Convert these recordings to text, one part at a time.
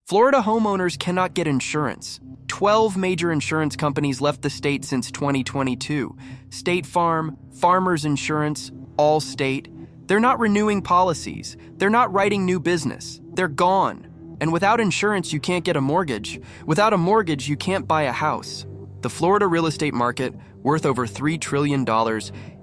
Florida homeowners cannot get insurance. 12 major insurance companies left the state since 2022. State Farm, Farmers Insurance, Allstate. They're not renewing policies. They're not writing new business. They're gone. And without insurance, you can't get a mortgage. Without a mortgage, you can't buy a house. The Florida real estate market, worth over $3 trillion,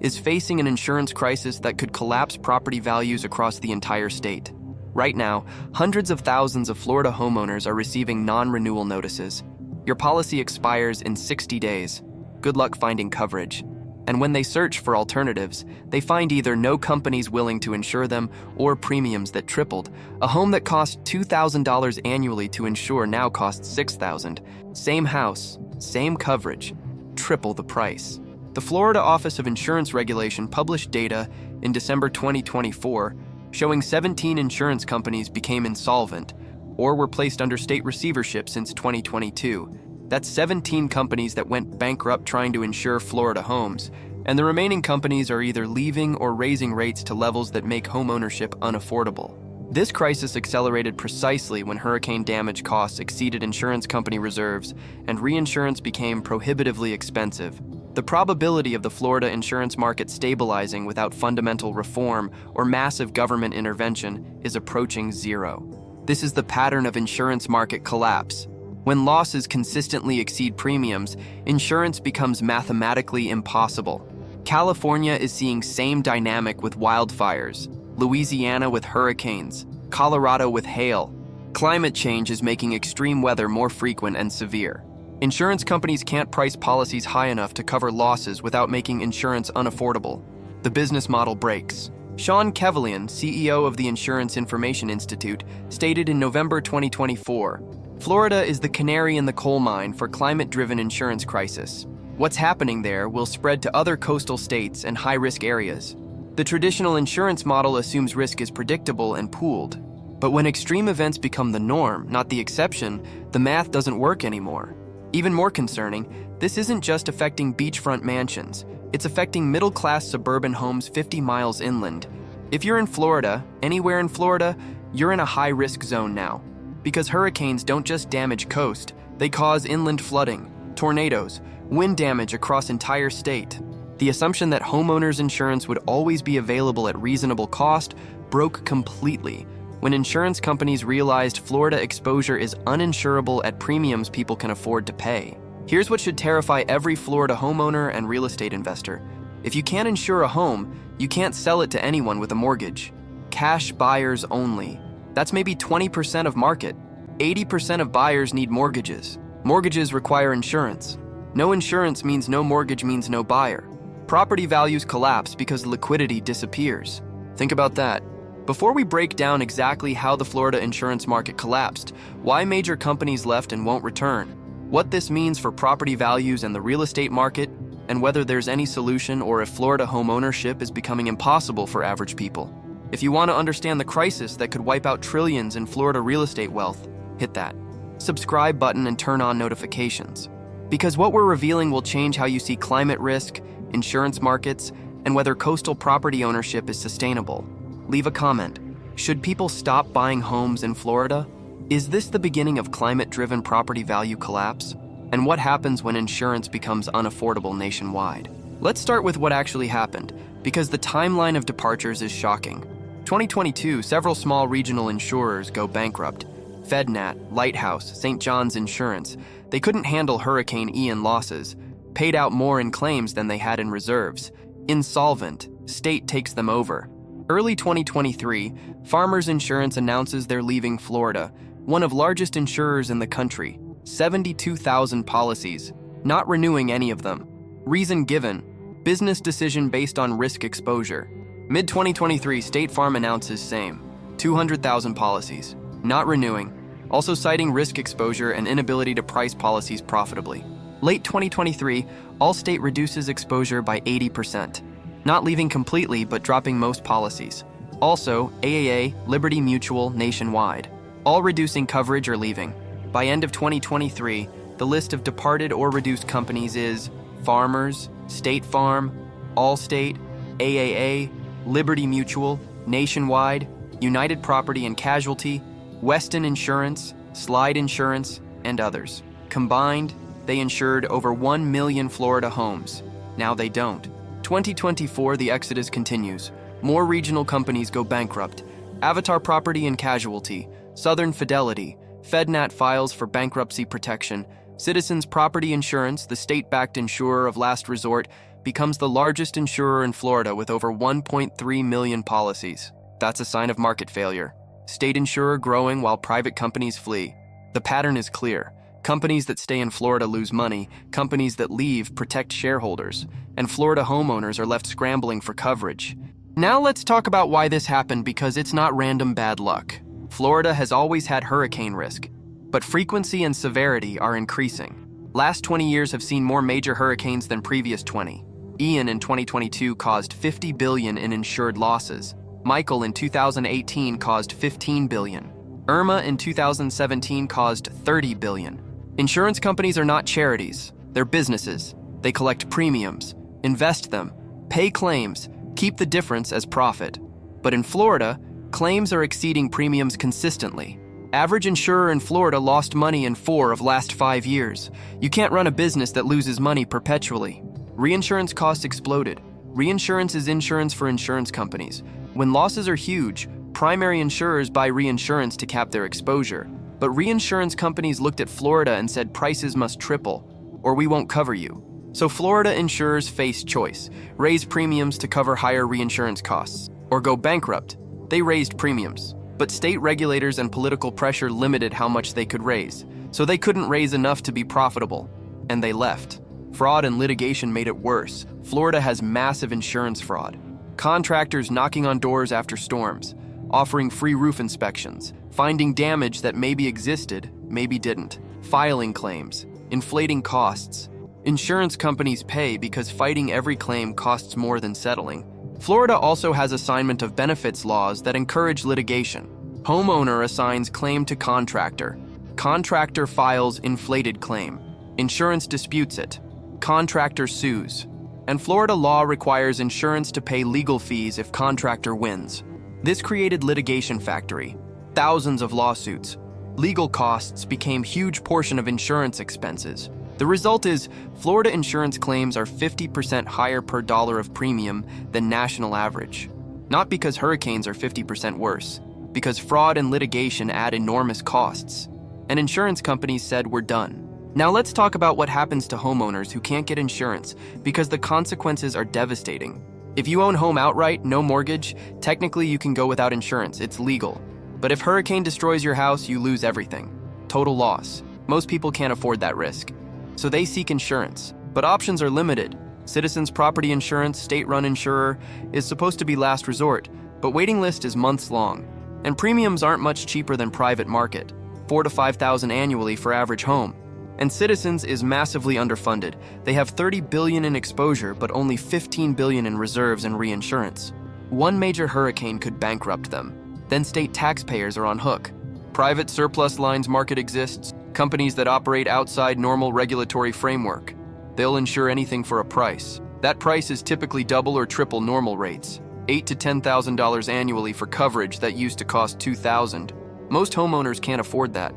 is facing an insurance crisis that could collapse property values across the entire state. Right now, hundreds of thousands of Florida homeowners are receiving non-renewal notices. Your policy expires in 60 days. Good luck finding coverage. And when they search for alternatives, they find either no companies willing to insure them or premiums that tripled. A home that cost $2,000 annually to insure now costs $6,000. Same house, same coverage, triple the price. The Florida Office of Insurance Regulation published data in December 2024 showing 17 insurance companies became insolvent or were placed under state receivership since 2022. That's 17 companies that went bankrupt trying to insure Florida homes, and the remaining companies are either leaving or raising rates to levels that make homeownership unaffordable. This crisis accelerated precisely when hurricane damage costs exceeded insurance company reserves and reinsurance became prohibitively expensive. The probability of the Florida insurance market stabilizing without fundamental reform or massive government intervention is approaching zero. This is the pattern of insurance market collapse. When losses consistently exceed premiums, insurance becomes mathematically impossible. California is seeing same dynamic with wildfires, Louisiana with hurricanes, Colorado with hail. Climate change is making extreme weather more frequent and severe. Insurance companies can't price policies high enough to cover losses without making insurance unaffordable. The business model breaks. Sean Kevalian, CEO of the Insurance Information Institute, stated in November 2024, Florida is the canary in the coal mine for climate-driven insurance crisis. What's happening there will spread to other coastal states and high-risk areas. The traditional insurance model assumes risk is predictable and pooled. But when extreme events become the norm, not the exception, the math doesn't work anymore. Even more concerning, this isn't just affecting beachfront mansions. It's affecting middle-class suburban homes 50 miles inland. If you're in Florida, anywhere in Florida, you're in a high-risk zone now. Because hurricanes don't just damage coast, they cause inland flooding, tornadoes, wind damage across entire state. The assumption that homeowners insurance would always be available at reasonable cost broke completely when insurance companies realized Florida exposure is uninsurable at premiums people can afford to pay. Here's what should terrify every Florida homeowner and real estate investor. If you can't insure a home, you can't sell it to anyone with a mortgage. Cash buyers only. That's maybe 20% of market. 80% of buyers need mortgages. Mortgages require insurance. No insurance means no mortgage means no buyer. Property values collapse because liquidity disappears. Think about that. Before we break down exactly how the Florida insurance market collapsed, why major companies left and won't return, what this means for property values and the real estate market, and whether there's any solution or if Florida homeownership is becoming impossible for average people. If you want to understand the crisis that could wipe out trillions in Florida real estate wealth, hit that subscribe button and turn on notifications. Because what we're revealing will change how you see climate risk, insurance markets, and whether coastal property ownership is sustainable. Leave a comment. Should people stop buying homes in Florida? Is this the beginning of climate-driven property value collapse? And what happens when insurance becomes unaffordable nationwide? Let's start with what actually happened, because the timeline of departures is shocking. 2022, several small regional insurers go bankrupt. FedNat, Lighthouse, St. John's Insurance. They couldn't handle Hurricane Ian losses, paid out more in claims than they had in reserves. Insolvent, state takes them over. Early 2023, Farmers Insurance announces they're leaving Florida, one of largest insurers in the country, 72,000 policies, not renewing any of them. Reason given, business decision based on risk exposure. Mid-2023, State Farm announces same, 200,000 policies, not renewing, also citing risk exposure and inability to price policies profitably. Late 2023, Allstate reduces exposure by 80%. Not leaving completely, but dropping most policies. Also, AAA, Liberty Mutual, Nationwide, all reducing coverage or leaving. By end of 2023, the list of departed or reduced companies is Farmers, State Farm, Allstate, AAA, Liberty Mutual, Nationwide, United Property and Casualty, Weston Insurance, Slide Insurance, and others. Combined, they insured over 1 million Florida homes. Now they don't. 2024, the exodus continues. More regional companies go bankrupt. Avatar Property and Casualty, Southern Fidelity, FedNat files for bankruptcy protection. Citizens Property Insurance, the state-backed insurer of last resort, becomes the largest insurer in Florida with over 1.3 million policies. That's a sign of market failure. State insurer growing while private companies flee. The pattern is clear. Companies that stay in Florida lose money, companies that leave protect shareholders, and Florida homeowners are left scrambling for coverage. Now let's talk about why this happened, because it's not random bad luck. Florida has always had hurricane risk, but frequency and severity are increasing. Last 20 years have seen more major hurricanes than previous 20. Ian in 2022 caused $50 billion in insured losses. Michael in 2018 caused $15 billion. Irma in 2017 caused $30 billion. Insurance companies are not charities, they're businesses. They collect premiums, invest them, pay claims, keep the difference as profit. But in Florida, claims are exceeding premiums consistently. Average insurer in Florida lost money in 4 of last 5 years. You can't run a business that loses money perpetually. Reinsurance costs exploded. Reinsurance is insurance for insurance companies. When losses are huge, primary insurers buy reinsurance to cap their exposure. But reinsurance companies looked at Florida and said prices must triple, or we won't cover you. So Florida insurers face choice: raise premiums to cover higher reinsurance costs, or go bankrupt. They raised premiums, but state regulators and political pressure limited how much they could raise, so they couldn't raise enough to be profitable, and they left. Fraud and litigation made it worse. Florida has massive insurance fraud. Contractors knocking on doors after storms, offering free roof inspections, finding damage that maybe existed, maybe didn't, filing claims, inflating costs. Insurance companies pay because fighting every claim costs more than settling. Florida also has assignment of benefits laws that encourage litigation. Homeowner assigns claim to contractor. Contractor files inflated claim. Insurance disputes it. Contractor sues. And Florida law requires insurance to pay legal fees if contractor wins. This created litigation factory. Thousands of lawsuits. Legal costs became huge portion of insurance expenses. The result is Florida insurance claims are 50% higher per dollar of premium than national average. Not because hurricanes are 50% worse, because fraud and litigation add enormous costs. And insurance companies said we're done. Now let's talk about what happens to homeowners who can't get insurance, because the consequences are devastating. If you own home outright, no mortgage, technically you can go without insurance, it's legal. But if hurricane destroys your house, you lose everything. Total loss. Most people can't afford that risk. So they seek insurance, but options are limited. Citizens Property Insurance, state-run insurer, is supposed to be last resort, but waiting list is months long. And premiums aren't much cheaper than private market, $4,000 to $5,000 annually for average home. And Citizens is massively underfunded. They have $30 billion in exposure, but only $15 billion in reserves and reinsurance. One major hurricane could bankrupt them. Then state taxpayers are on hook. Private surplus lines market exists, companies that operate outside normal regulatory framework. They'll insure anything for a price. That price is typically double or triple normal rates, $8,000 to $10,000 annually for coverage that used to cost $2,000. Most homeowners can't afford that.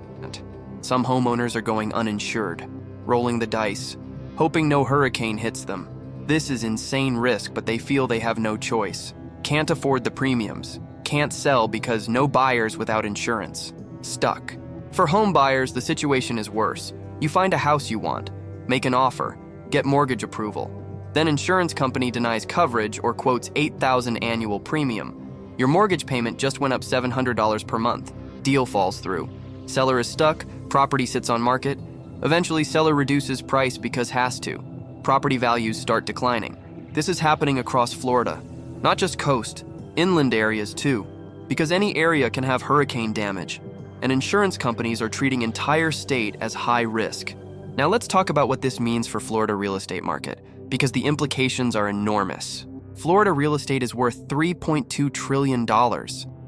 Some homeowners are going uninsured, rolling the dice, hoping no hurricane hits them. This is insane risk, but they feel they have no choice. Can't afford the premiums. Can't sell because no buyers without insurance. Stuck. For home buyers, the situation is worse. You find a house you want, make an offer, get mortgage approval. Then insurance company denies coverage or quotes $8,000 annual premium. Your mortgage payment just went up $700 per month. Deal falls through. Seller is stuck, property sits on market. Eventually, seller reduces price because has to. Property values start declining. This is happening across Florida. Not just coast, inland areas too. Because any area can have hurricane damage. And insurance companies are treating entire state as high risk. Now let's talk about what this means for Florida real estate market, because the implications are enormous. Florida real estate is worth $3.2 trillion.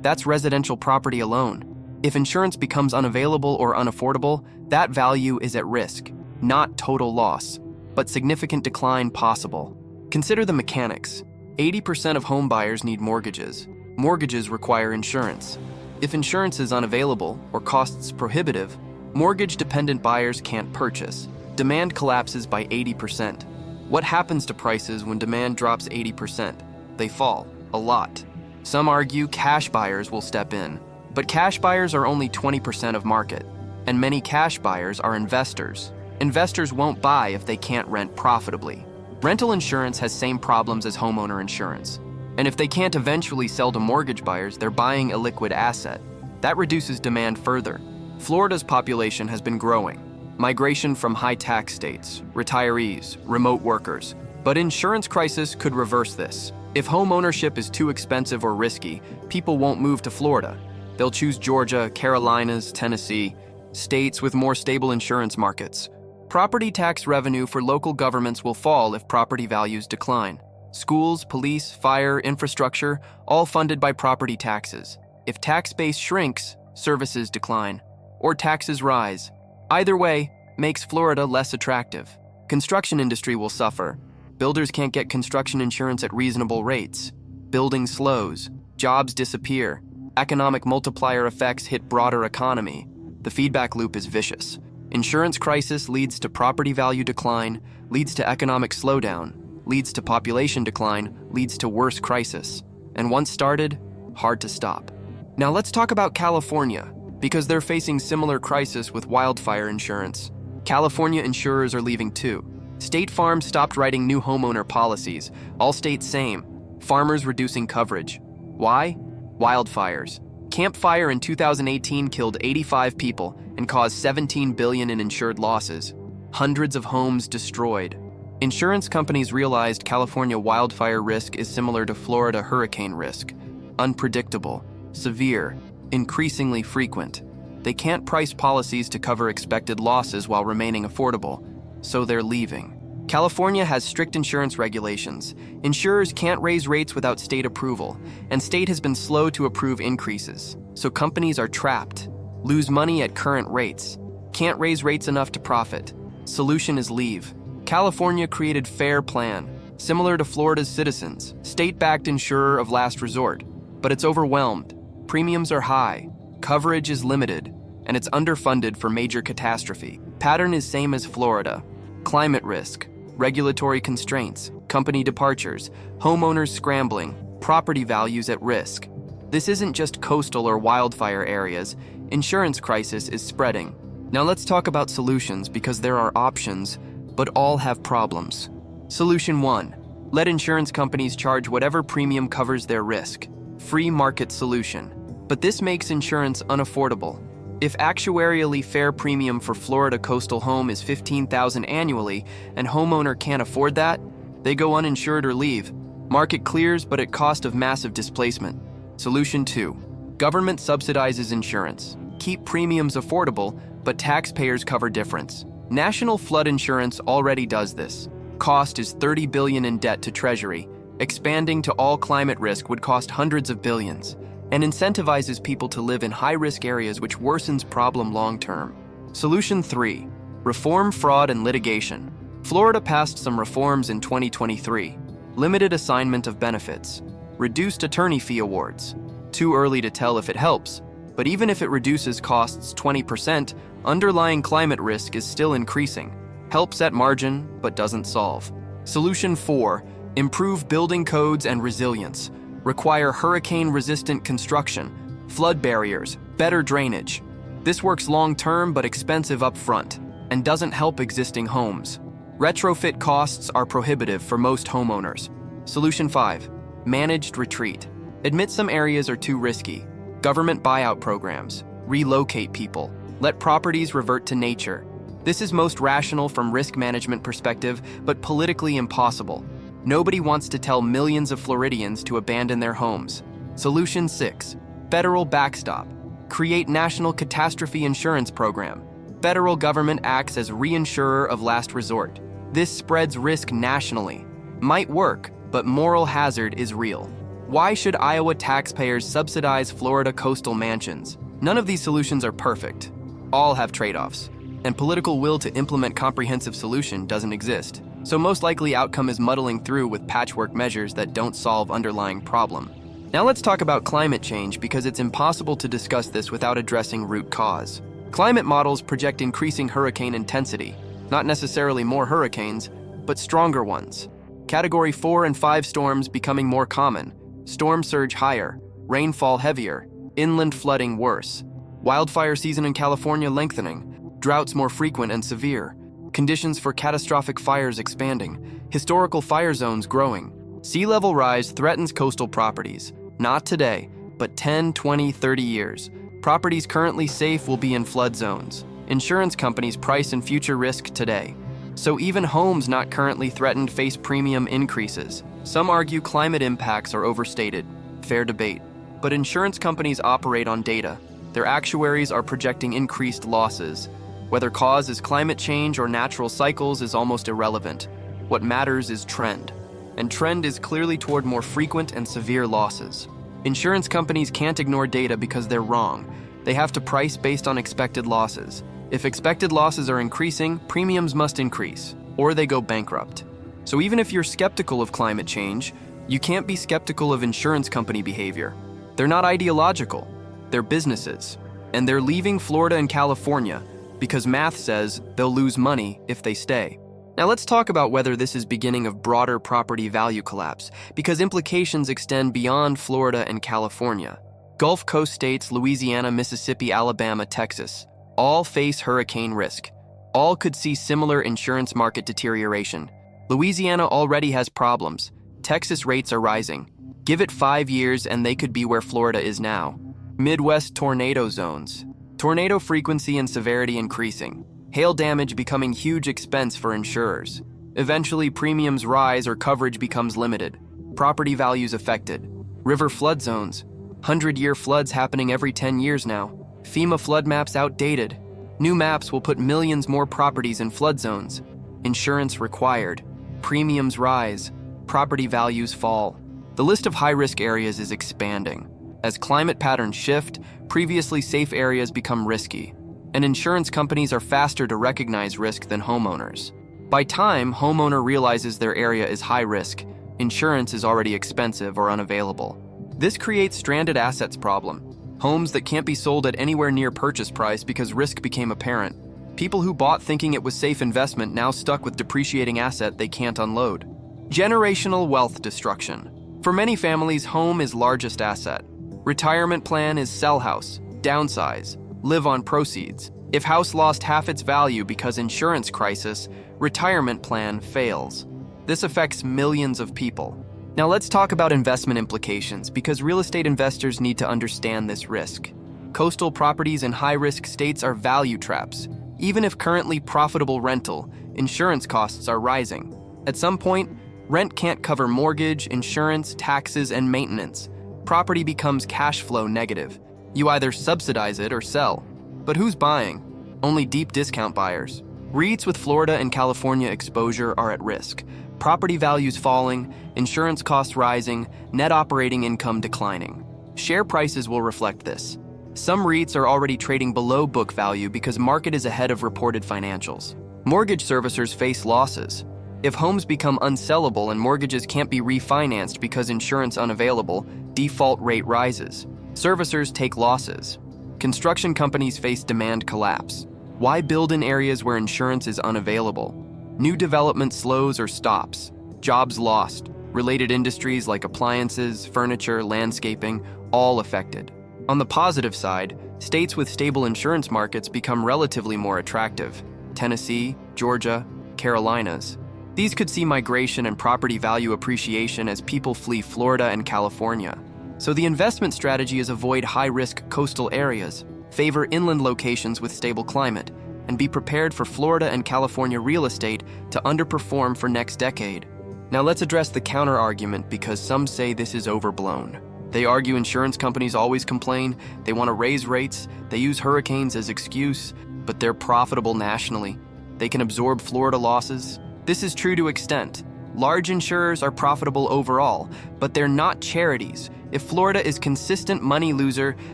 That's residential property alone. If insurance becomes unavailable or unaffordable, that value is at risk, not total loss, but significant decline possible. Consider the mechanics. 80% of home buyers need mortgages. Mortgages require insurance. If insurance is unavailable or costs prohibitive, Mortgage-dependent buyers can't purchase. Demand collapses by 80%. What happens to prices when demand drops 80%? They fall, a lot. Some argue cash buyers will step in, but cash buyers are only 20% of market, and many cash buyers are investors. Investors won't buy if they can't rent profitably. Rental insurance has same problems as homeowner insurance, and if they can't eventually sell to mortgage buyers, they're buying a liquid asset. That reduces demand further. Florida's population has been growing. Migration from high-tax states, retirees, remote workers. But insurance crisis could reverse this. If home ownership is too expensive or risky, people won't move to Florida. They'll choose Georgia, Carolinas, Tennessee, states with more stable insurance markets. Property tax revenue for local governments will fall if property values decline. Schools, police, fire, infrastructure, all funded by property taxes. If tax base shrinks, services decline, or taxes rise. Either way, makes Florida less attractive. Construction industry will suffer. Builders can't get construction insurance at reasonable rates. Building slows. Jobs disappear. Economic multiplier effects hit broader economy. The feedback loop is vicious. Insurance crisis leads to property value decline, leads to economic slowdown, leads to population decline, leads to worse crisis. And once started, hard to stop. Now let's talk about California, because they're facing similar crisis with wildfire insurance. California insurers are leaving too. State Farm stopped writing new homeowner policies. Allstate same. Farmers reducing coverage. Why? Wildfires. Camp Fire in 2018 killed 85 people and caused $17 billion in insured losses. Hundreds of homes destroyed. Insurance companies realized California wildfire risk is similar to Florida hurricane risk. Unpredictable, severe, increasingly frequent. They can't price policies to cover expected losses while remaining affordable, so they're leaving. California has strict insurance regulations. Insurers can't raise rates without state approval, and state has been slow to approve increases. So companies are trapped, lose money at current rates, can't raise rates enough to profit. Solution is leave. California created Fair Plan, similar to Florida's Citizens, state-backed insurer of last resort, but it's overwhelmed. Premiums are high, coverage is limited, and it's underfunded for major catastrophe. Pattern is same as Florida. Climate risk, regulatory constraints, company departures, homeowners scrambling, property values at risk. This isn't just coastal or wildfire areas. Insurance crisis is spreading. Now let's talk about solutions because there are options, but all have problems. Solution 1. Let insurance companies charge whatever premium covers their risk. Free market solution. But this makes insurance unaffordable. If actuarially fair premium for Florida coastal home is $15,000 annually and homeowner can't afford that, they go uninsured or leave. Market clears, but at cost of massive displacement. Solution 2. Government subsidizes insurance. Keep premiums affordable, but taxpayers cover difference. National flood insurance already does this. Cost is $30 billion in debt to Treasury. Expanding to all climate risk would cost hundreds of billions, and incentivizes people to live in high-risk areas, which worsens problem long-term. Solution 3. Reform fraud and litigation. Florida passed some reforms in 2023. Limited assignment of benefits. Reduced attorney fee awards. Too early to tell if it helps, but even if it reduces costs 20%, underlying climate risk is still increasing. Helps at margin, but doesn't solve. Solution 4. Improve building codes and resilience. Require hurricane-resistant construction, flood barriers, better drainage. This works long-term but expensive upfront, and doesn't help existing homes. Retrofit costs are prohibitive for most homeowners. Solution 5. Managed retreat. Admit some areas are too risky. Government buyout programs. Relocate people. Let properties revert to nature. This is most rational from risk management perspective, but politically impossible. Nobody wants to tell millions of Floridians to abandon their homes. Solution 6. Federal backstop. Create national catastrophe insurance program. Federal government acts as reinsurer of last resort. This spreads risk nationally. Might work, but moral hazard is real. Why should Iowa taxpayers subsidize Florida coastal mansions? None of these solutions are perfect. All have trade-offs, and political will to implement comprehensive solution doesn't exist. So most likely outcome is muddling through with patchwork measures that don't solve underlying problem. Now let's talk about climate change because it's impossible to discuss this without addressing root cause. Climate models project increasing hurricane intensity, not necessarily more hurricanes, but stronger ones. Category 4 and 5 storms becoming more common, storm surge higher, rainfall heavier, inland flooding worse, wildfire season in California lengthening, droughts more frequent and severe, conditions for catastrophic fires expanding, historical fire zones growing. Sea level rise threatens coastal properties, not today, but 10, 20, 30 years. Properties currently safe will be in flood zones. Insurance companies price in future risk today. So even homes not currently threatened face premium increases. Some argue climate impacts are overstated. Fair debate. But insurance companies operate on data. Their actuaries are projecting increased losses. Whether cause is climate change or natural cycles is almost irrelevant. What matters is trend. And trend is clearly toward more frequent and severe losses. Insurance companies can't ignore data because they're wrong. They have to price based on expected losses. If expected losses are increasing, premiums must increase, or they go bankrupt. So even if you're skeptical of climate change, you can't be skeptical of insurance company behavior. They're not ideological, they're businesses. And they're leaving Florida and California because math says they'll lose money if they stay. Now let's talk about whether this is beginning of broader property value collapse, because implications extend beyond Florida and California. Gulf Coast states, Louisiana, Mississippi, Alabama, Texas, all face hurricane risk. All could see similar insurance market deterioration. Louisiana already has problems. Texas rates are rising. Give it 5 years and they could be where Florida is now. Midwest tornado zones. Tornado frequency and severity increasing. Hail damage becoming huge expense for insurers. Eventually, premiums rise or coverage becomes limited. Property values affected. River flood zones. 100-year floods happening every 10 years now. FEMA flood maps outdated. New maps will put millions more properties in flood zones. Insurance required. Premiums rise. Property values fall. The list of high-risk areas is expanding. As climate patterns shift, previously safe areas become risky. And insurance companies are faster to recognize risk than homeowners. By time homeowner realizes their area is high risk, insurance is already expensive or unavailable. This creates stranded assets problem. Homes that can't be sold at anywhere near purchase price because risk became apparent. People who bought thinking it was safe investment now stuck with depreciating asset they can't unload. Generational wealth destruction. For many families, home is largest asset. Retirement plan is sell house, downsize, live on proceeds. If house lost half its value because insurance crisis, retirement plan fails. This affects millions of people. Now let's talk about investment implications because real estate investors need to understand this risk. Coastal properties in high-risk states are value traps. Even if currently profitable rental, insurance costs are rising. At some point, rent can't cover mortgage, insurance, taxes, and maintenance. Property becomes cash flow negative. You either subsidize it or sell. But who's buying? Only deep discount buyers. REITs with Florida and California exposure are at risk. Property values falling, insurance costs rising, net operating income declining. Share prices will reflect this. Some REITs are already trading below book value because market is ahead of reported financials. Mortgage servicers face losses. If homes become unsellable and mortgages can't be refinanced because insurance unavailable, default rate rises. Servicers take losses. Construction companies face demand collapse. Why build in areas where insurance is unavailable? New development slows or stops. Jobs lost. Related industries like appliances, furniture, landscaping, all affected. On the positive side, states with stable insurance markets become relatively more attractive. Tennessee, Georgia, Carolinas. These could see migration and property value appreciation as people flee Florida and California. So the investment strategy is avoid high-risk coastal areas, favor inland locations with stable climate, and be prepared for Florida and California real estate to underperform for next decade. Now let's address the counter-argument because some say this is overblown. They argue insurance companies always complain, they want to raise rates, they use hurricanes as excuse, but they're profitable nationally. They can absorb Florida losses. This is true to extent. Large insurers are profitable overall, but they're not charities. If Florida is consistent money loser,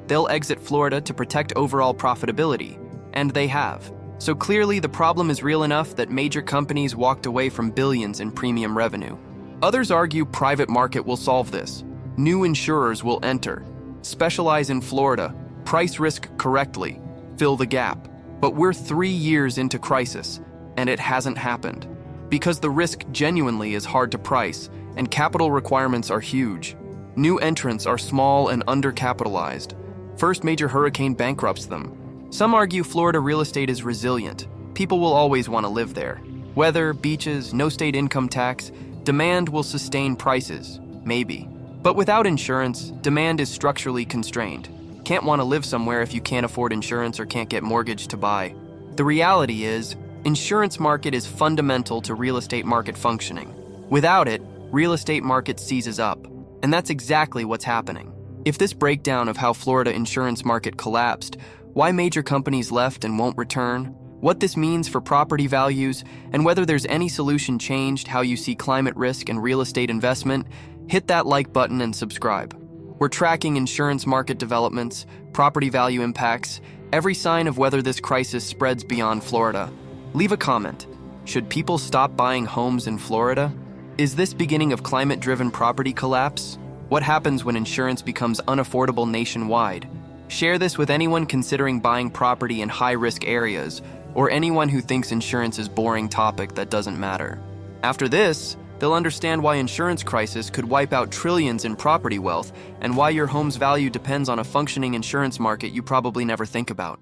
they'll exit Florida to protect overall profitability. And they have. So clearly the problem is real enough that major companies walked away from billions in premium revenue. Others argue private market will solve this. New insurers will enter, specialize in Florida, price risk correctly, fill the gap. But we're 3 years into crisis, and it hasn't happened. Because the risk genuinely is hard to price, and capital requirements are huge. New entrants are small and undercapitalized. First major hurricane bankrupts them. Some argue Florida real estate is resilient. People will always want to live there. Weather, beaches, no state income tax, demand will sustain prices, maybe. But without insurance, demand is structurally constrained. Can't want to live somewhere if you can't afford insurance or can't get mortgage to buy. The reality is, insurance market is fundamental to real estate market functioning. Without it, real estate market seizes up. And that's exactly what's happening. If this breakdown of how Florida insurance market collapsed, why major companies left and won't return, what this means for property values, and whether there's any solution changed how you see climate risk and real estate investment, hit that like button and subscribe. We're tracking insurance market developments, property value impacts, every sign of whether this crisis spreads beyond Florida. Leave a comment. Should people stop buying homes in Florida? Is this beginning of climate-driven property collapse? What happens when insurance becomes unaffordable nationwide? Share this with anyone considering buying property in high-risk areas, or anyone who thinks insurance is a boring topic that doesn't matter. After this, they'll understand why insurance crisis could wipe out trillions in property wealth and why your home's value depends on a functioning insurance market you probably never think about.